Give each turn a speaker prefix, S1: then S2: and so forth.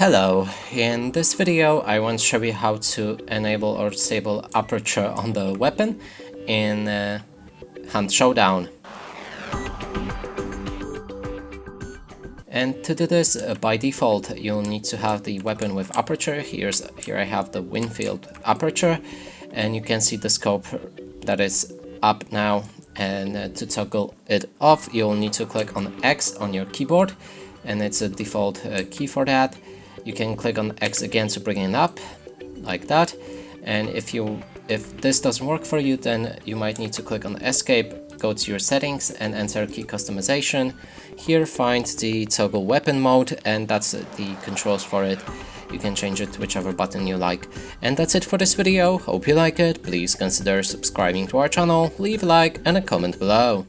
S1: Hello, in this video I want to show you how to enable or disable aperture on the weapon in Hunt Showdown. And to do this, by default you'll need to have the weapon with aperture. Here I have the Winfield aperture, and you can see the scope that is up now, and to toggle it off you'll need to click on X on your keyboard, and it's a default key for that. You can click on X again to bring it up, like that. And if this doesn't work for you, then you might need to click on Escape, go to your settings and enter key customization. Here find the toggle weapon mode, and that's the controls for it. You can change it to whichever button you like. And that's it for this video. Hope you like it. Please consider subscribing to our channel, leave a like and a comment below.